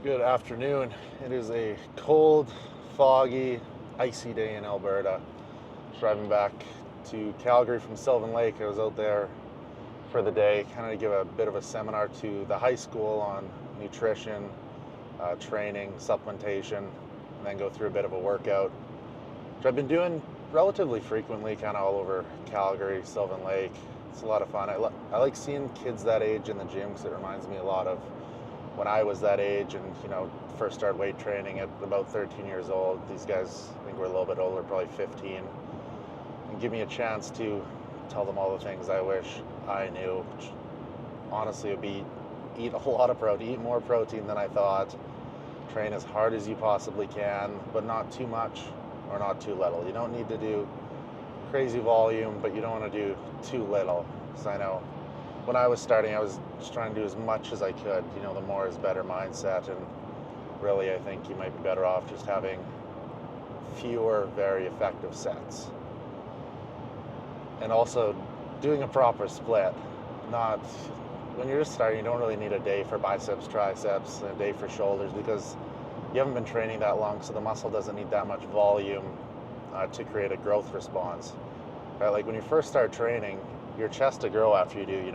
Good afternoon. It is a cold, foggy, icy day in Alberta. Driving back to Calgary from Sylvan Lake. I was out there for the day, kind of to give a bit of a seminar to the high school on nutrition, training, supplementation, and then go through a bit of a workout, which I've been doing relatively frequently, kind of all over Calgary, Sylvan Lake. It's a lot of fun. I like seeing kids that age in the gym because it reminds me a lot of when I was that age and, first started weight training at about 13 years old. These guys, I think we're a little bit older, probably 15, and give me a chance to tell them all the things I wish I knew. Which honestly would be eat a lot of protein, eat more protein than I thought, train as hard as you possibly can, but not too much or not too little. You don't need to do crazy volume, but you don't want to do too little. Because I know when I was starting, I was just trying to do as much as I could. The more is better mindset, and really, I think you might be better off just having fewer, very effective sets. And also doing a proper split. Not when you're just starting, you don't really need a day for biceps, triceps, and a day for shoulders because you haven't been training that long, so the muscle doesn't need that much volume to create a growth response. Right? Like when you first start training, your chest to grow after you do,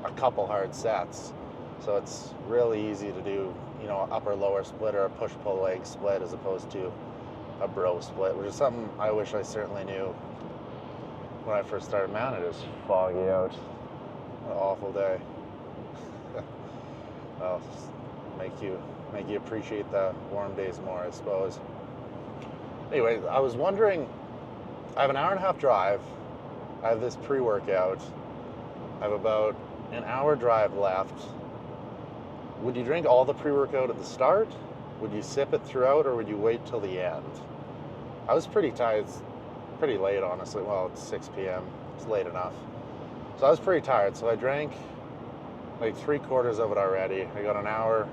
a couple hard sets. So it's really easy to do, upper lower split or a push pull leg split as opposed to a bro split, which is something I wish I certainly knew when I first started. Man, it is foggy out. What an awful day. Well, just make you appreciate the warm days more, I suppose. Anyway, I was wondering, I have an hour and a half drive. I have this pre-workout. I have about an hour drive left. Would you drink all the pre-workout at the start? Would you sip it throughout, or would you wait till the end? I was pretty tired. It's pretty late, honestly. Well, it's 6 p.m. It's late enough. So I was pretty tired. So I drank like 3/4 of it already. I got an hour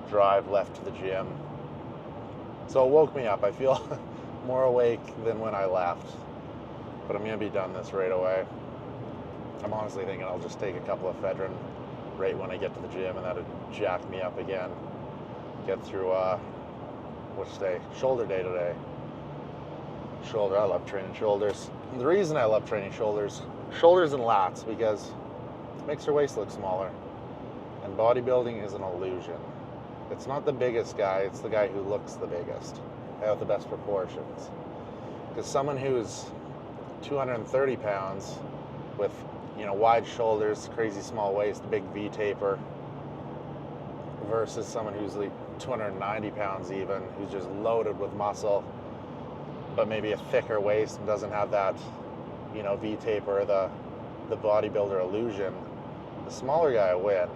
drive left to the gym. So it woke me up. I feel more awake than when I left. But I'm going to be done this right away. I'm honestly thinking I'll just take a couple of ephedrine right when I get to the gym, and that'll jack me up again. Get through, which day? Shoulder day today. Shoulder, I love training shoulders. And the reason I love training shoulders and lats, because it makes your waist look smaller. And bodybuilding is an illusion. It's not the biggest guy, it's the guy who looks the biggest, with the best proportions. Because someone who's 230 pounds with, wide shoulders, crazy small waist, big V taper, versus someone who's like 290 pounds even, who's just loaded with muscle, but maybe a thicker waist and doesn't have that, V taper, the bodybuilder illusion, the smaller guy will win.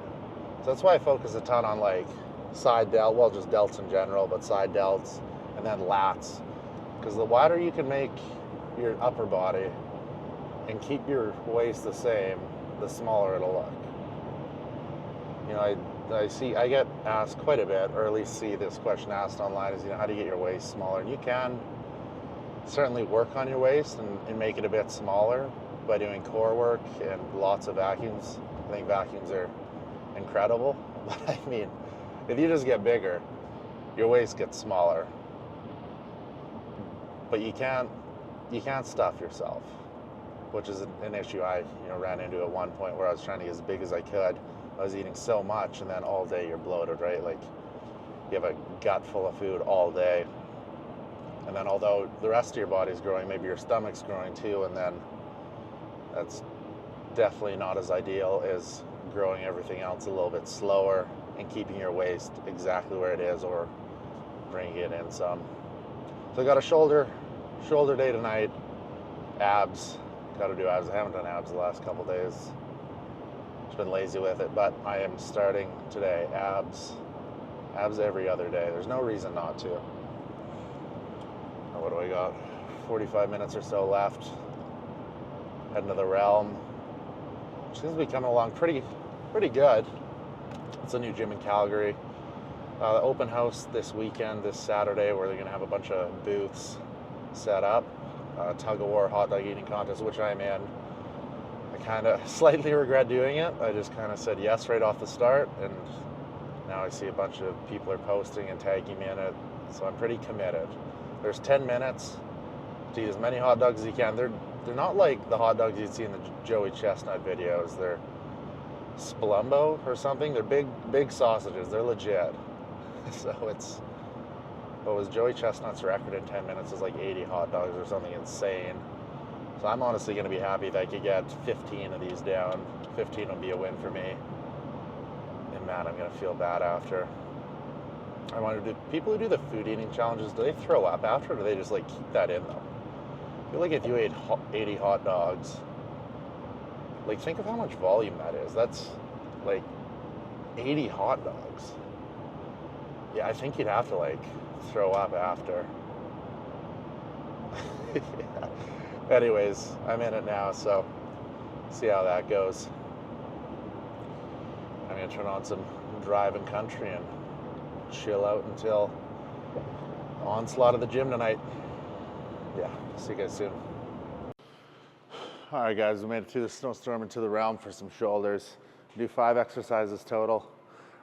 So that's why I focus a ton on like side delt, well, just delts in general, but side delts and then lats. Because the wider you can make your upper body and keep your waist the same, the smaller it'll look. I get asked quite a bit, or at least see this question asked online, is, how do you get your waist smaller? And you can certainly work on your waist and make it a bit smaller by doing core work and lots of vacuums. I think vacuums are incredible. But I mean, if you just get bigger, your waist gets smaller. But you can't stuff yourself, which is an issue I ran into at one point where I was trying to get as big as I could. I was eating so much, and then all day you're bloated, right? Like you have a gut full of food all day, and then although the rest of your body's growing, maybe your stomach's growing too, and then that's definitely not as ideal as growing everything else a little bit slower and keeping your waist exactly where it is or bringing it in some. So I got a shoulder day tonight. Abs, got to do abs. I haven't done abs the last couple days. Just been lazy with it, but I am starting today. Abs every other day. There's no reason not to. What do I got? 45 minutes or so left. Heading to the Realm. Seems to be coming along pretty good. It's a new gym in Calgary. The open house this weekend, this Saturday, where they're going to have a bunch of booths set up. Tug-of-war hot dog eating contest, which I'm in. I kind of slightly regret doing it. I just kind of said yes right off the start, and now I see a bunch of people are posting and tagging me in it, so I'm pretty committed. There's 10 minutes to eat as many hot dogs as you can. They're not like the hot dogs you'd see in the Joey Chestnut videos. They're Spalumbo or something. They're big sausages. They're legit. So what was Joey Chestnut's record in 10 minutes is like 80 hot dogs or something insane. So I'm honestly going to be happy if I could get 15 of these down. 15 will be a win for me. And man, I'm going to feel bad after. I wonder, do people who do the food eating challenges, do they throw up after, or do they just like keep that in them? I feel like if you ate 80 hot dogs, like think of how much volume that is. That's like 80 hot dogs. Yeah, I think you'd have to like throw up after. Yeah. Anyways, I'm in it now, so see how that goes. I'm gonna turn on some driving country and chill out until onslaught of the gym tonight. Yeah, see you guys soon. All right, guys, we made it through the snowstorm into the realm for some shoulders. Do 5 exercises total.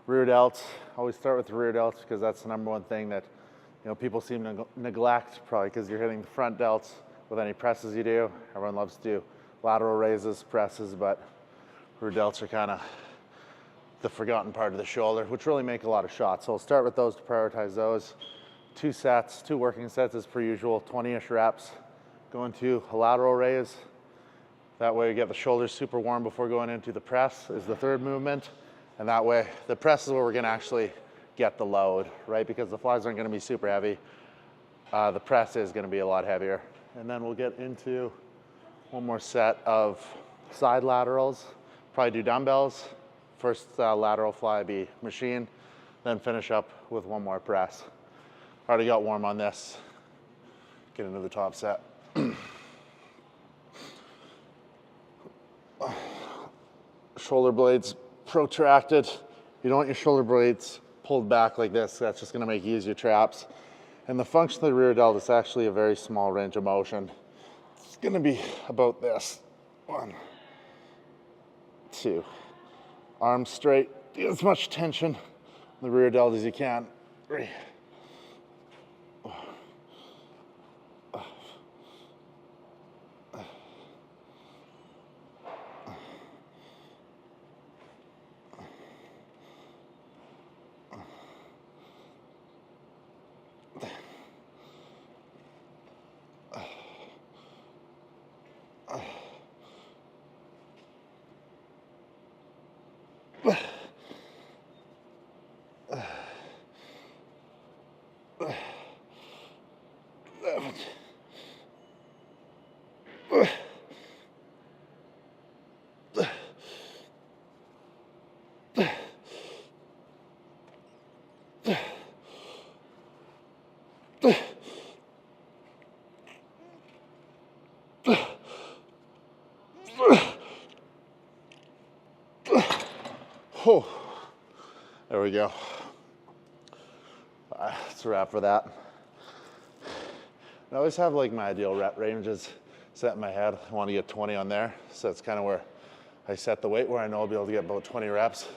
Rear delts. Always start with the rear delts because that's the number one thing that people seem to neglect, probably because you're hitting the front delts with any presses you do. Everyone loves to do lateral raises, presses, but rear delts are kind of the forgotten part of the shoulder, which really make a lot of shots. So I'll start with those to prioritize those. 2 sets, 2 working sets as per usual, 20-ish reps. Going to a lateral raise. That way you get the shoulders super warm before going into the press is the third movement. And that way, the press is where we're gonna actually get the load, right? Because the flies aren't gonna be super heavy. The press is gonna be a lot heavier. And then we'll get into one more set of side laterals. Probably do dumbbells. First lateral fly be machine, then finish up with one more press. Already got warm on this. Get into the top set. Shoulder blades protracted. You don't want your shoulder blades pulled back like this. That's just gonna make you use your traps. And the function of the rear delt is actually a very small range of motion. It's gonna be about this. 1, 2. Arms straight, get as much tension in the rear delt as you can. 3. Oh, there we go. That's a wrap for that. I always have like my ideal rep ranges set in my head. I want to get 20 on there. So that's kind of where I set the weight, where I know I'll be able to get about 20 reps.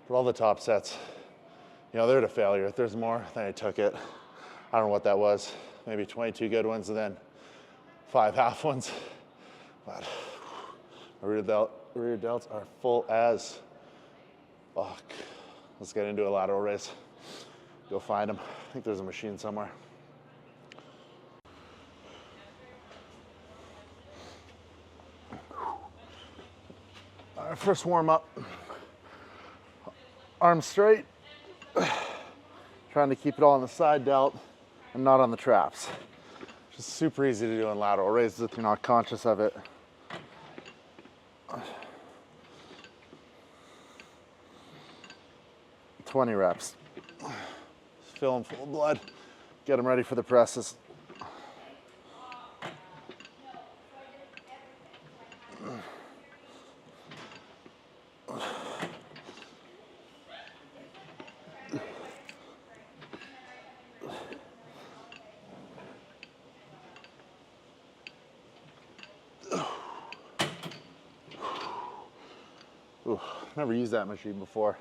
But all the top sets, they're to failure. If there's more, then I took it. I don't know what that was. Maybe 22 good ones and then 5 half ones. But rear delts are full as fuck. Let's get into a lateral raise. Go find them. I think there's a machine somewhere. All right, first warm up. Arms straight. Trying to keep it all on the side delt and not on the traps. Just super easy to do in lateral raises if you're not conscious of it. "20 reps. Fill them full of blood. Get them ready for the presses. Ooh, never used that machine before.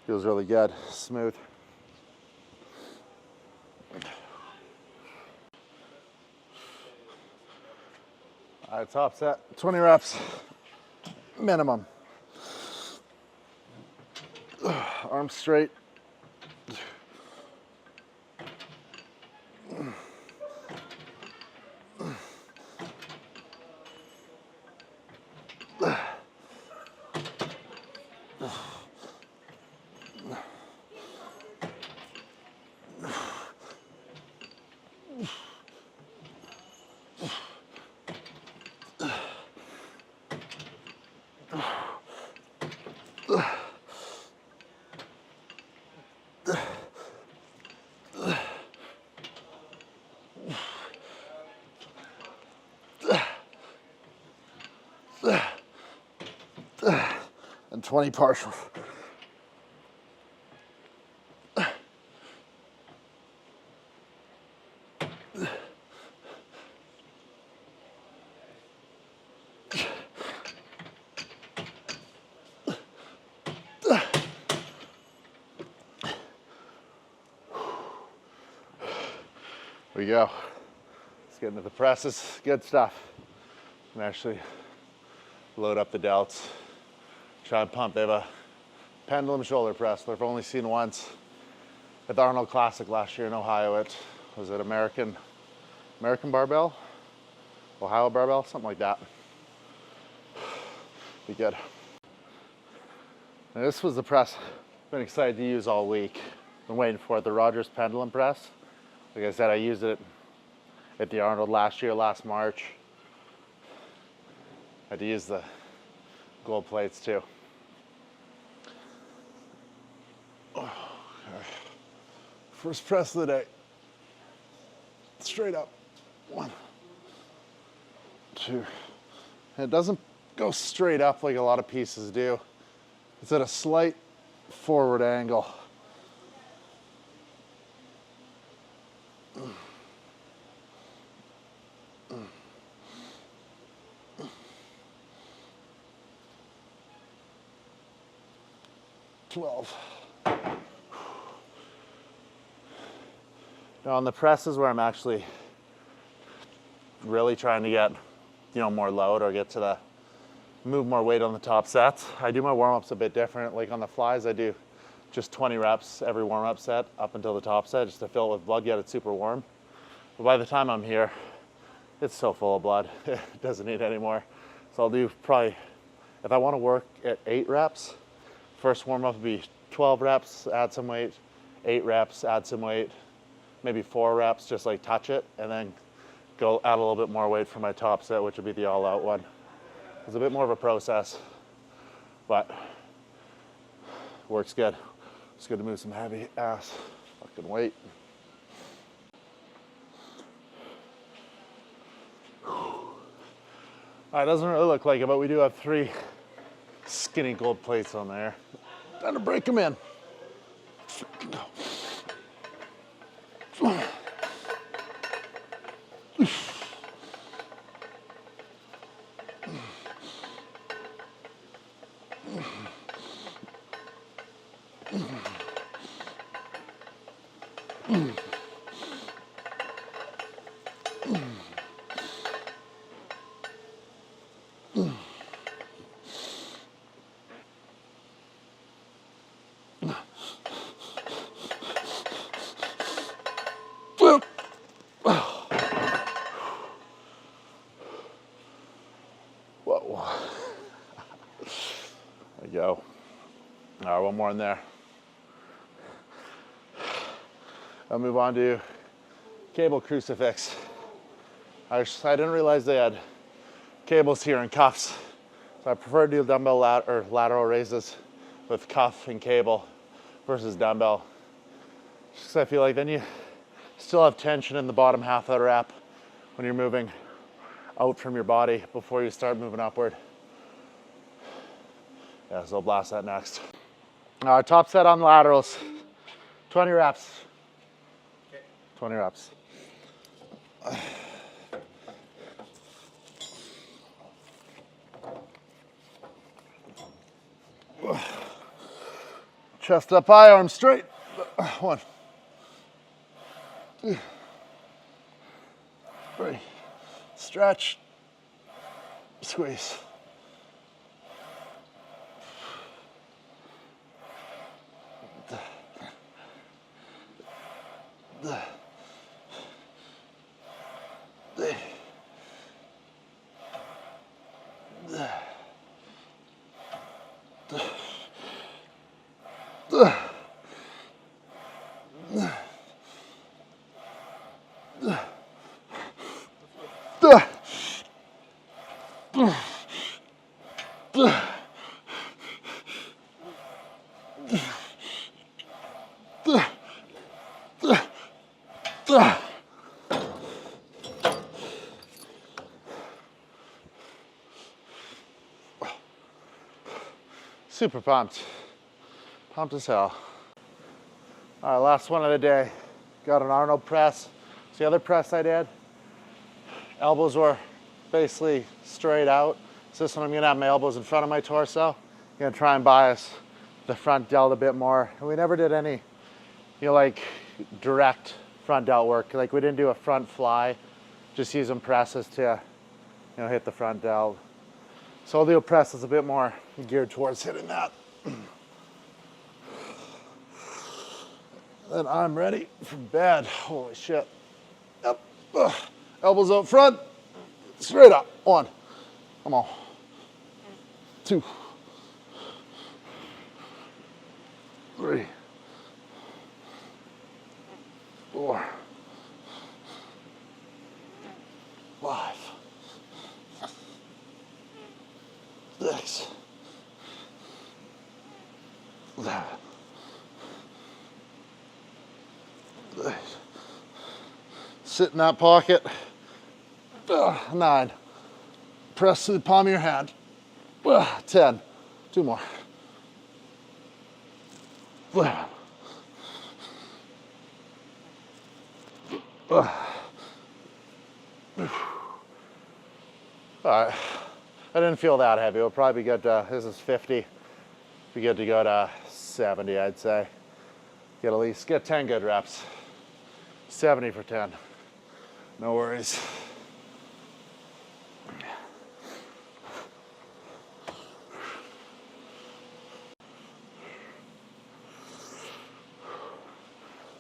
Feels really good, smooth. All right, top set, 20 reps, minimum. Arms straight. And 20 partial. There we go. Let's get into the presses. Good stuff. And actually load up the delts. Try and pump. They have a pendulum shoulder press that I've only seen once at the Arnold Classic last year in Ohio. It was it American barbell, Ohio barbell, something like that. Be good. And this was the press I've been excited to use all week. Been waiting for it, the Rogers pendulum press. Like I said, I used it at the Arnold last year, last March. I had to use the gold plates too. Okay. First press of the day. Straight up. 1, 2. And it doesn't go straight up like a lot of pieces do. It's at a slight forward angle. Now on the presses where I'm actually really trying to get, more load or get to the move more weight on the top sets, I do my warm-ups a bit different. Like on the flies, I do just 20 reps every warm-up set up until the top set, just to fill it with blood, get it super warm. But by the time I'm here, it's so full of blood, it doesn't need any more. So I'll do probably, if I want to work at 8 reps, first warm-up would be 12 reps, add some weight, 8 reps, add some weight, maybe 4 reps, just like touch it, and then go add a little bit more weight for my top set, which would be the all-out one. It's a bit more of a process, but works good. It's good to move some heavy ass fucking weight. All right, doesn't really look like it, but we do have 3 skinny gold plates on there. Time to break them in. Whoa. There we go. All right, one more in there. I'll move on to cable crucifix. I didn't realize they had cables here and cuffs. So I prefer to do dumbbell lateral raises with cuff and cable versus dumbbell. Just 'cause I feel like then you still have tension in the bottom half of the rep when you're moving out from your body before you start moving upward. Yeah, so I'll blast that next. All right, top set on laterals. 20 reps. Okay. 20 reps. Chest up high, arms straight. 1, 2, 3. Stretch. Squeeze. Super pumped. Pumped as hell. All right, last one of the day. Got an Arnold press. It's the other press I did. Elbows were basically straight out. So this one I'm gonna have my elbows in front of my torso. I'm gonna try and bias the front delt a bit more. And we never did any, like direct front delt work. Like we didn't do a front fly, just using presses to, hit the front delt. So I'll do a press that's a bit more geared towards hitting that. Then I'm ready for bed. Holy shit. Yep. Elbows out front, straight up. 1. Come on. 2. 3. 4. 5. 6. 7. 8. Sit in that pocket. 9. Press to the palm of your hand. 10. 2 more. 11. All right. I didn't feel that heavy. We'll probably get to, this is 50. Be good to go to 70, I'd say. Get 10 good reps. 70 for 10. No worries.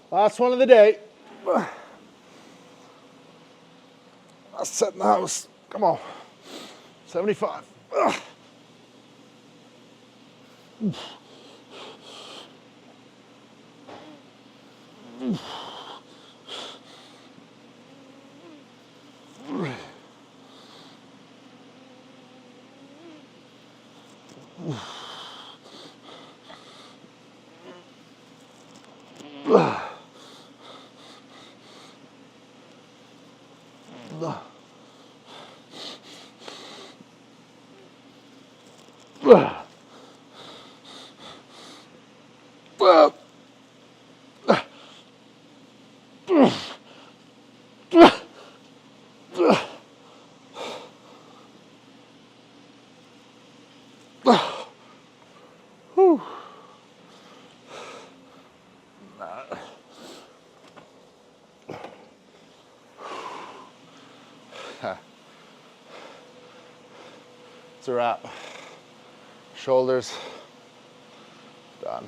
Last one of the day. Let's set in the house. Come on. 75. It's a wrap. Shoulders done.